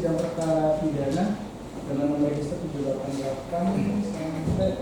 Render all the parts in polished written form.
sidang perkara pidana dengan nomor register 788 sampai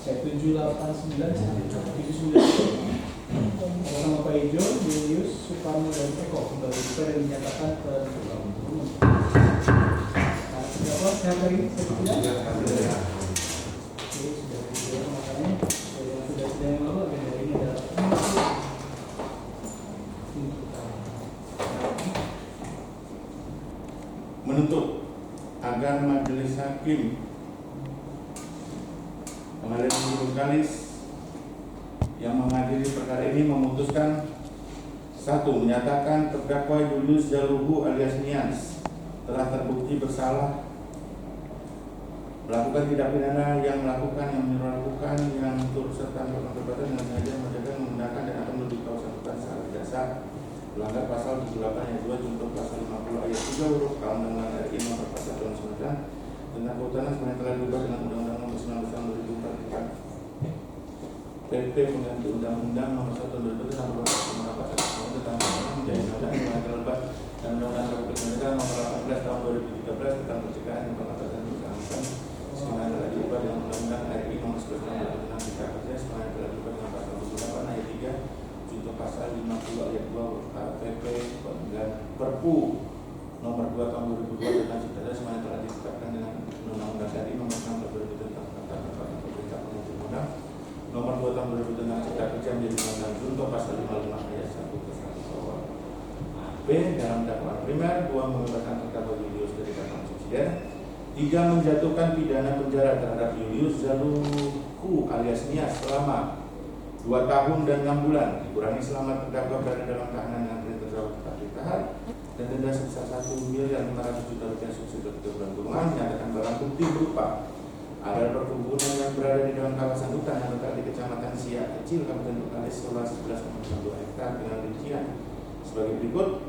789 sampai 791 sama Pak Ijo, Julius, Suparno dan Eko kembali juga dan menyatakan ke umum. Nah, terdakwa sehat hari ini tidak? Oke, sudah dijelaskan makanya sudah sidang yang lalu agenda ini adalah menuntut agar majelis hakim Pengadilan Negeri Bengkalis yang mengadili perkara ini memutuskan: 1. Menyatakan terdakwa Julius Jaluhu alias Nias telah terbukti bersalah melakukan tindak pidana yang menyerahkan yang turut serta melakukan perbuatan dengan sengaja mengerjakan, menggunakan dan atau menuduh kawasan hutan secara tidak sah, melanggar pasal 78 ayat 2 junto pasal 50 ayat 3 huruf K Undang-Undang RI Nomor 41 Tahun 19 tentang kehutanan sebenarnya telah diubah dengan Undang-Undang Nomor 19 Tahun 2004 PP pengganti Undang-Undang Nomor 1 Tahun 2000 tentang penerapan tentang menjadi undang-undang yang terlibat dan Undang-Undang Republik Indonesia Nomor 18 Tahun 2013 tentang pencegahan dan pengatasan kekerasan sebenarnya telah diubah dengan Undang-Undang RI Nomor 11 Tahun 2006 Cipta Kerja sebenarnya telah diubah dengan pasal 28 ayat 3 junto pasal 50 ayat 2 PP dan Perpu Nomor 2 Tahun 2002 tentang Cipta Kerja sebenarnya telah ditetapkan dengan Undang-Undang RI Nomor 6 Tahun 2000 tentang penetapan pemerintah pengganti undang Nomor 2 Tahun 2000 tentang Cipta Kerja menjadi Undang-Undang junto pasal 55 ayat 1 ke 1 bawah. B. Dalam dakwaan primer, 2. Membebaskan terdakwa Julius dari dakwaan subsidiar. 3. Menjatuhkan pidana penjara terhadap Julius Jaluhu alias Nias selama 2 tahun dan 6 bulan, dikurangi selama terdakwa berada dalam tahanan dengan perintah terdakwa tetap ditahan, dan denda sebesar 1.500.000 rupiah subsidi 3 bulan kurungan. Menyatakan barang bukti berupa ada perkebunan yang berada di dalam kawasan hutan yang terletak di Kecamatan Siak Kecil, Kabupaten Bengkalis, seluas 11,2 hektar dengan rincian sebagai berikut: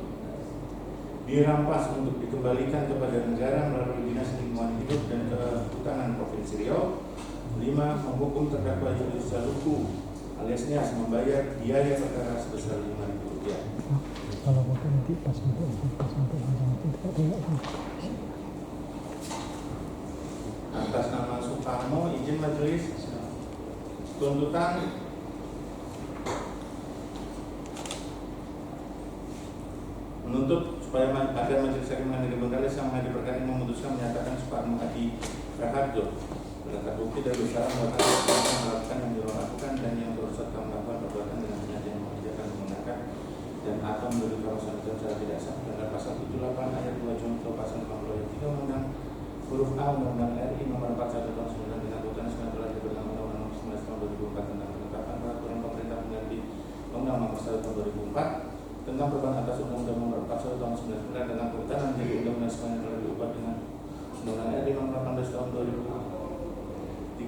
dirampas untuk dikembalikan kepada negara melalui Dinas Lingkungan Hidup dan Kehutanan Provinsi Riau. 5. Menghukum terdakwa Julius Jaluhu alias Nias membayar biaya perkara sebesar Rp5.000. Kalau waktu nanti pas untuk Atas nama Suparno, izin majelis tuntutan menuntut supaya agar majelis hakim Pengadilan Negeri Bengkalis yang mengadili perkara ini memutuskan menyatakan Suparno Adi Raharjo berdasarkan bukti dari usaha melakukan yang dilakukan dan yang turut serta melakukan perbuatan dengan sengaja yang mengerjakan, menggunakan dan atau menuduh kawasan hutan secara tidak sah dengan pasal 78 ayat 2 junto pasal 50 ayat 3 Undang huruf A Undang-Undang RI Nomor 41 Tahun 19 tentang kehutanan sebenarnya telah diberikan Undang-Undang Nomor 19 Tahun 2004 tentang penetapan peraturan pemerintah pengganti Undang-Undang Nomor 1 Tahun 2004 tentang perubahan atas Undang-Undang Nomor 41 Tahun 1999 tentang kehutanan menjadi Undang-Undang sebenarnya telah diubah dengan Undang-Undang RI Nomor 18 Tahun 2013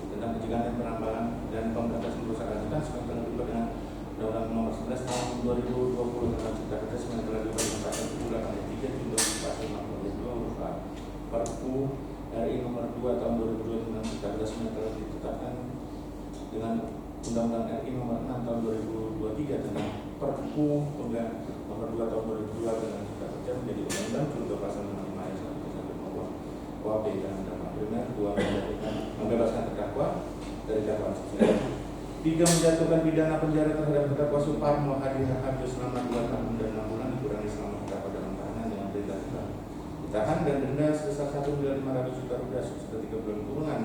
tentang pencegahan dan penambahan dan pemberantasan kerusakan hutan sebenarnya telah diubah dengan Undang-Undang Nomor 11 Tahun 2020 tentang Cipta Kerja sebenarnya telah diubah dengan pasal 78 ayat 3 junto pasal 50 ayat 2 huruf A Perpu RI Nomor 2 Tahun 2002 tentang Cipta Kerja sebenarnya telah ditetapkan dengan Undang-Undang RI Nomor 6 Tahun 2023 tentang Perpu Nomor 2 Tahun 2002 tentang Cipta Kerja menjadi Undang-Undang junto pasal 65 ayat 1 ke 1 bawah. KUHP dalam dakwaan primer. 2. Membebaskan terdakwa dari dakwaan subsidiar. 3. Menjatuhkan pidana penjara terhadap terdakwa Suparno Adi Raharjo selama 2 tahun dan 6 bulan, dikurangi selama terdakwa dalam tahanan dengan perintah ditahan, dan denda sebesar Rp1.500.000 subsidi 3 bulan kurungan.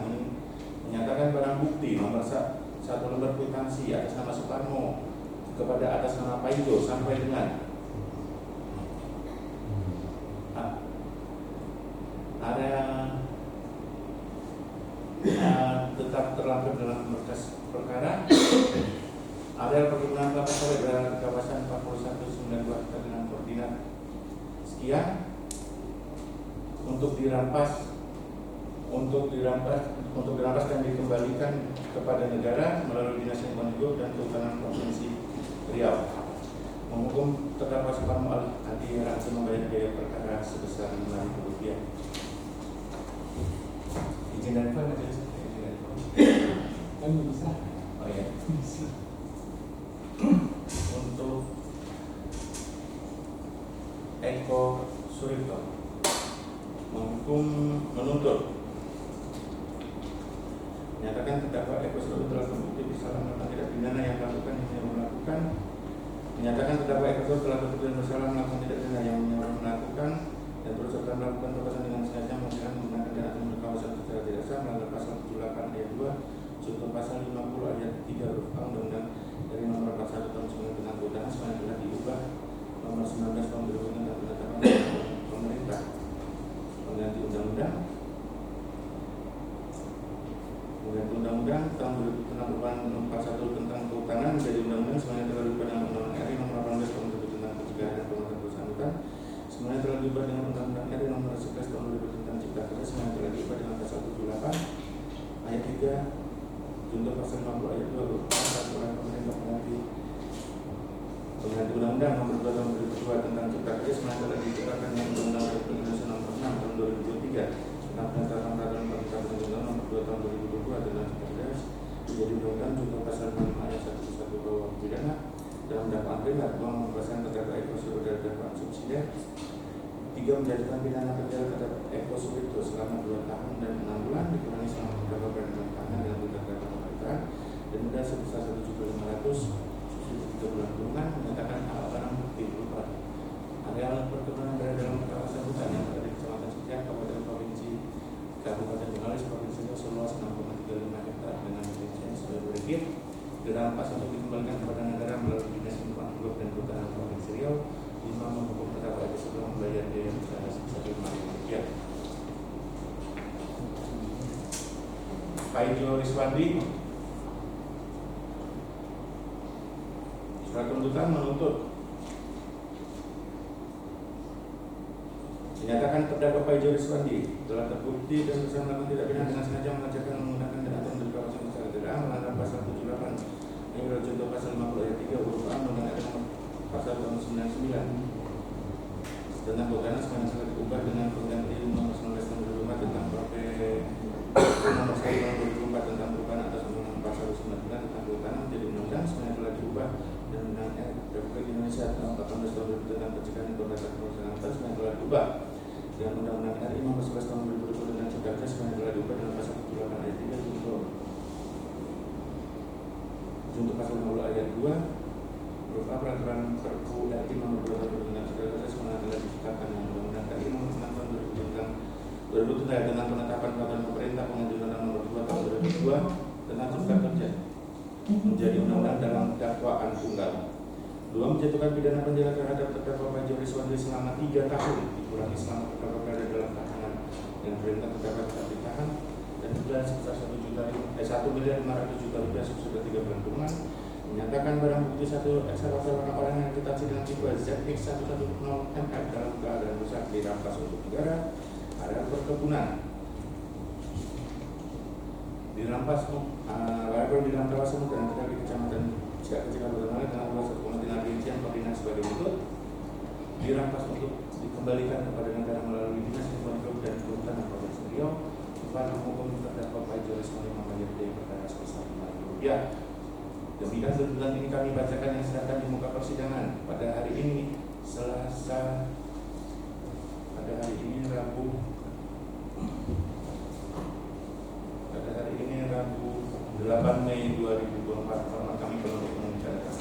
Menyatakan barang bukti nomor 1 lembar kwitansi atas nama Suparno kepada atas nama Paijo sampai dengan tetap terlampir dalam berkas perkara. Areal perkebunan kelapa sawit berada di kawasan 4192 dengan koordinat sekian untuk dirampas dan dikembalikan kepada negara melalui Dinas Lingkungan Hidup dan Kehutanan Provinsi Riau. Menghukum terdakwa Suparno Adi Raharjo membayar biaya perkara sebesar Rp5.000. Izin dari Pak majelis. Kan bisa. Oh ya. Untuk Eko Suripto. Menghukum menuntut menyatakan terdakwa Eko Suripto telah terbukti bersalah melakukan tindak pidana yang melakukan menyatakan terdakwa Eko Suripto telah terbukti bersalah melakukan tindak pidana yang melakukan dan terus serta melakukan perkosaan dengan sengaja menggunakan dan atau berkawasan secara tidak sah melanggar pasal 78 ayat 2 contoh pasal 50 ayat 3 huruf A Undang-Undang dari nomor 41 tahun 19 tentang kehutanan semuanya telah diubah nomor 19 tahun 2000 tentang penetapan pemerintah pengganti undang-undang tahun 2000 tentang perubahan 41 tentang kehutanan menjadi undang-undang semuanya telah diubah dengan undang-undang RI nomor 18 tahun 2000 tentang pencegahan dan penguatan perusahaan hutan semuanya telah diubah dengan undang-undang RI nomor 11 tahun 2000 tentang cipta kerja semuanya telah diubah dengan pasal 78 ayat 3 junto pasal 50 ayat 2 peraturan pemerintah pengganti undang-undang nomor 2 tahun 2002 tentang cipta kerja semuanya telah diciptakan dengan undang-undang Republik Indonesia nomor 6 tahun 2003 tentang penetapan peraturan pemerintah undang-undang nomor 2 tahun 2022 tentang cipta kerja menjadi undang-undang junto pasal 5 ayat 1 bahwa pidana dalam dakwaan primer uang memperluaskan terdakwa Eko Suripto dari dakwaan subsidiar 3 menjadikan pidana penjara terhadap Eko Suripto selama 2 tahun dan 6 bulan dikurangi selama beberapa perintah tahanan dengan terdakwa pemerintahan dan denda sebesar 1.500.000 subsidi 3 bulan kurungan menyatakan barang bukti berupa areal perkebunan berada dalam kawasan hutan yang berada di Kecamatan Setiap Kabupaten Bengkalis Provinsi Riau seluas 6,35 hektar dengan rincian sudah beredar dirampas untuk dikembalikan kepada negara melalui Dinas Lingkungan Hidup dan Kehutanan Provinsi Riau 5 menghukum terdakwa Eko Suripto membayar biaya negara sebesar Rp5.000. Paijo Riswandi surat tuntutan menuntut dinyatakan terdakwa Paijo Riswandi telah terbukti dan berusaha melakukan tindak pidana dengan sengaja mengerjakan menggunakan dan atau memberi kawasan secara tidak melanggar pasal 78 yang contoh pasal 50 ayat 3 huruf A Undang-Undang pasal tahun 99 tentang kehutanan semuanya telah diubah dengan pengganti nomor 19 tahun 2004 tentang PP nomor 1 tahun 2004 tentang perubahan atas undang-undang pasal 99 tentang kehutanan menjadi undang-undang semuanya telah diubah dan undang-undang Republik Indonesia tahun 18 tahun 2000 tentang pencegahan dan pemberantasan perusahaan hutan semuanya telah diubah dan undang-undang RI nomor 11 tahun 2020 tentang cipta kerja semuanya telah diubah dengan pasal 78 ayat 3 junto pasal 50 ayat 2 berupa peraturan Perpu RI nomor 2 tahun 2000 tentang cipta kerja semuanya telah diciptakan dengan undang-undang RI nomor 6 tahun 2000 tentang penetapan peraturan pemerintah pengganti undang-undang nomor 2 tahun 2002 tentang cipta kerja menjadi undang-undang dalam dakwaan tunggal. 2 menjatuhkan pidana penjara terhadap terdakwa Paijo Riswandi selama 3 tahun dikurangi selama terdakwa berada dalam tahanan dengan perintah terdakwa tetap ditahan dan denda sebesar 1.500.000 rupiah subsidi 3 bulan kurungan. Menyatakan barang bukti 1 ekskavator orang-orang yang ditaksir dengan tipe ZX110MF dalam keadaan rusak dirampas untuk negara area perkebunan dirampas di dalam kawasan hutan yang di Kecamatan Cikarang dengan luas 1,3 rincian koordinat sebagai berikut dirampas untuk dikembalikan kepada negara melalui Dinas Lingkungan Hidup dan Kehutanan Provinsi Riau upah menghukum terdakwa Paijo Riswandi membayar biaya perkara sebesar Rp5.000. Demikian tuntutan ini kami bacakan yang sedang di muka persidangan pada hari ini Selasa Rabu 8 Mei 2024. Hormat kami perlu membicarakan.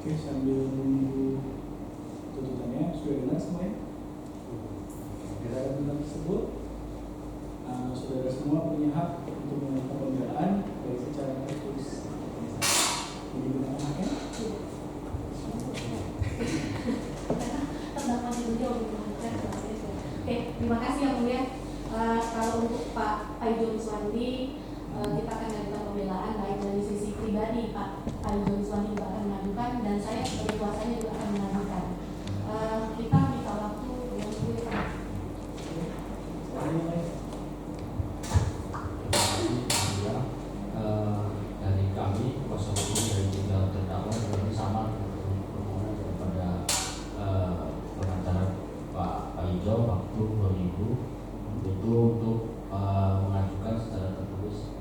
Oke, sambil menunggu tuntutannya, sudah dengar semuanya? Dalam tuntutan tersebut, saudara semua punya hak untuk melakukan pembelaan baik secara tertulis. Jadi gunakan haknya? Oke, terima kasih yang mulia. Kalau untuk Pak Paijo Riswandi kita akan mengajukan pembelaan baik dari sisi pribadi Pak Ijo Suwandi juga akan mengajukan dan saya sebagai kuasanya juga akan mengajukan. Kita minta waktu yang lebih dari kami kuasa hukum dari tiga terdakwa berarti sama permohonan daripada pengacara Pak Ijo waktu 2000 itu untuk mengajukan secara tertulis.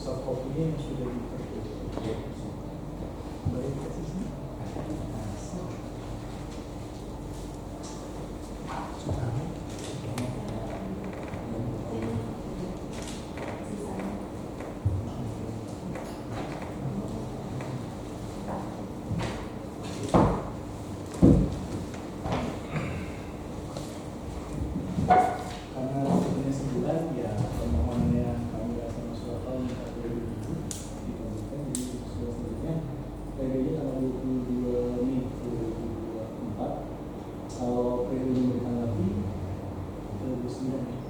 Soft copy-nya yang sudah diperkuat. Baik, kasih sini. Karena waktunya sebulan, ya permohonannya kami rasa masuk akal minta periode dulu dikabulkan. Jadi sudah selanjutnya periodenya tanggal 22 Mei 2024. Kalau periode yang ditanggapi itu 29 Mei.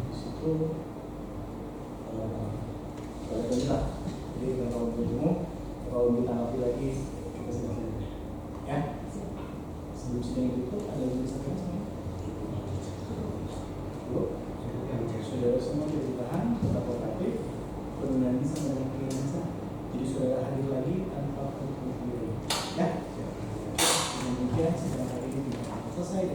Situ balik lagi lah. Jadi kalau bertemu, kalau ditanggapi lagi kita selesai. Ya. Sebelum sidang itu ada yang bisa disampaikan? Saudara semua tidak ditahan, tetap kooperatif, penundaan bisa mendengar bisa. Jadi saudara hadir lagi tanpa kemudian. Ya. Demikian sidang hari ini selesai.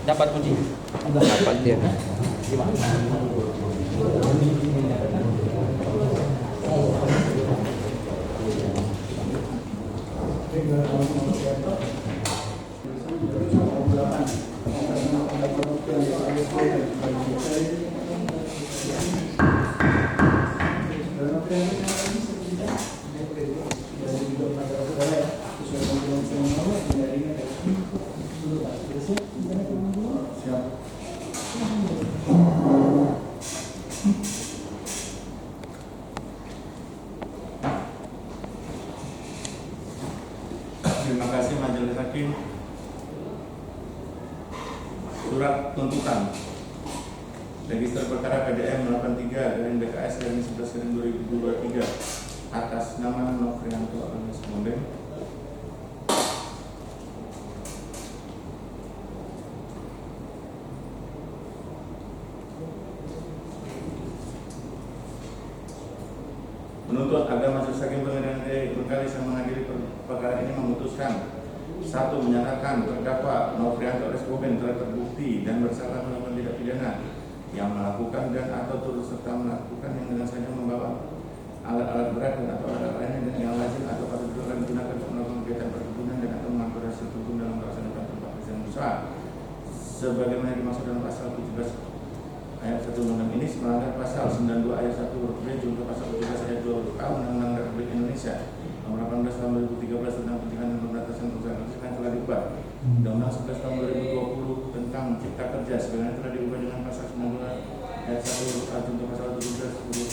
Dapat kunci. Dapat dia. Terima kasih Majelis Hakim. Surat tuntutan Register Perkara PDM 83 dari BKS dari 11 2023 atas nama Nofrianto alias Mondeng menuntut agar Majelis Hakim Pengadilan Negeri Bengkalis yang mengadili perkara ini memutuskan: 1. Menyatakan terdakwa Nofrianto alias Boben telah terbukti dan bersalah melakukan tindak pidana yang melakukan dan atau turut serta melakukan yang dengan sengaja membawa alat-alat berat dan atau alat lain yang lazim atau patut digunakan untuk melakukan kegiatan perkebunan dan atau mengatur hasil kebun dalam kawasan hutan tempat kerjaan usaha. Sebagaimana dimaksud dalam pasal 17 ayat 1 undang-undang ini melanggar pasal 92 ayat 1 huruf B junto pasal 17 ayat 2 huruf A Undang-Undang Republik Indonesia nomor 18 tahun 2013 tentang pencegahan dan pemberantasan perusahaan yang telah diubah. Undang-Undang 11 tahun 2020 tentang Cipta Kerja sebagaimana telah diubah dengan pasal 92 ayat 1 huruf A junto pasal 17 huruf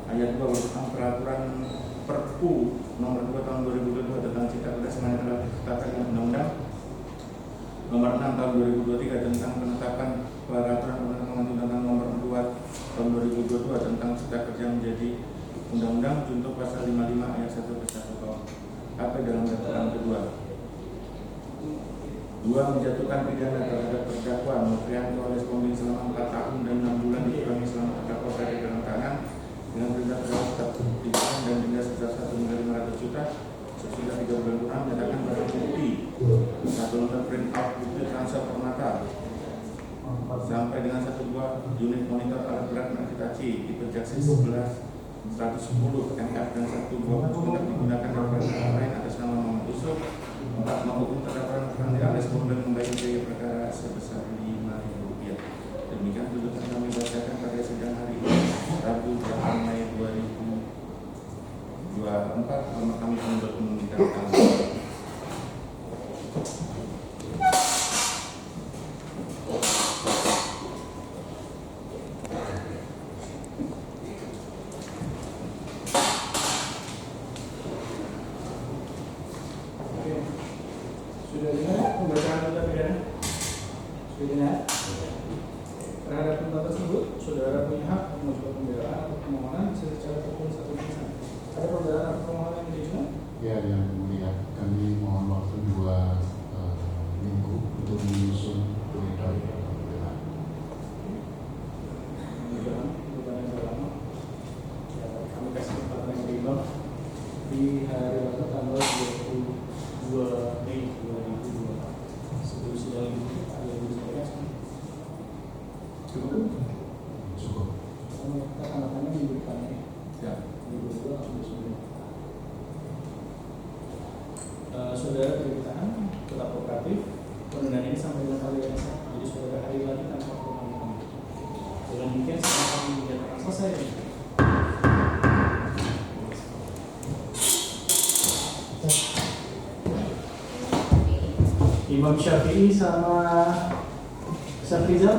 ayat 2 huruf A peraturan Perpu nomor 2 tahun 2022 tentang Cipta Kerja sebagaimana telah ditetapkan dengan Undang-Undang nomor 6 tahun 2023 tentang penetapan peraturan undang-undang nomor 2 tahun 2022 tentang Cipta Kerja menjadi undang-undang junto pasal 55 ayat 1 ke 1 KUHP dalam daftaran kedua. 2. Menjatuhkan pidana terhadap terdakwa Nofrianto alias Pombing selama 4 tahun dan 6 bulan dikurangi selama terdakwa berada dalam tahanan dengan denda terhadap pidana dan denda sebesar 1 hingga 500 juta sesudah 3 bulan kurang menyatakan barang bukti 1 lembar print out bukti transfer permata sampai dengan 1 buah unit monitor alat berat Hitachi tipe Jackson 110 MF dan 1 buah buku digunakan oleh orang lain atas nama Muhammad Yusuf. 4. Menghukum terdakwa Nofrianto alias Pombing membayar biaya perkara sebesar Rp5.000. Demikian tuntutan kami bacakan pada sidang hari ini Rabu 8 Mei 2024. Kami menuntut menghentikan tanggal. Sudah dengar pembacaan nota pidana? Sudah dengar? Terhadap nota tersebut, saudara punya hak mengajukan pembelaan atau permohonan secara tertulis atau tulisan. Ada pembelaan atau permohonan yang diajukan? Ya, yang mulia, kami mohon waktu 2 minggu untuk menyusun perintah pembelaan. Bukan yang lama. Ya, kami kasih kesempatan yang berimbang di hari Rabu tanggal 22 Mei 2002. Sebelum sidang ini ada yang disampaikan. Cukup. Tanda-tanda memberikannya. Ya. 22 sudah sebelum. Saudara ditahan tetap kooperatif. Penundaan ini sampai dengan kali yang sah. Jadi saudara hari lagi tanpa permohonan. Dengan demikian saya akan menyatakan selesai. Imam Syafi'i sama Syafrizal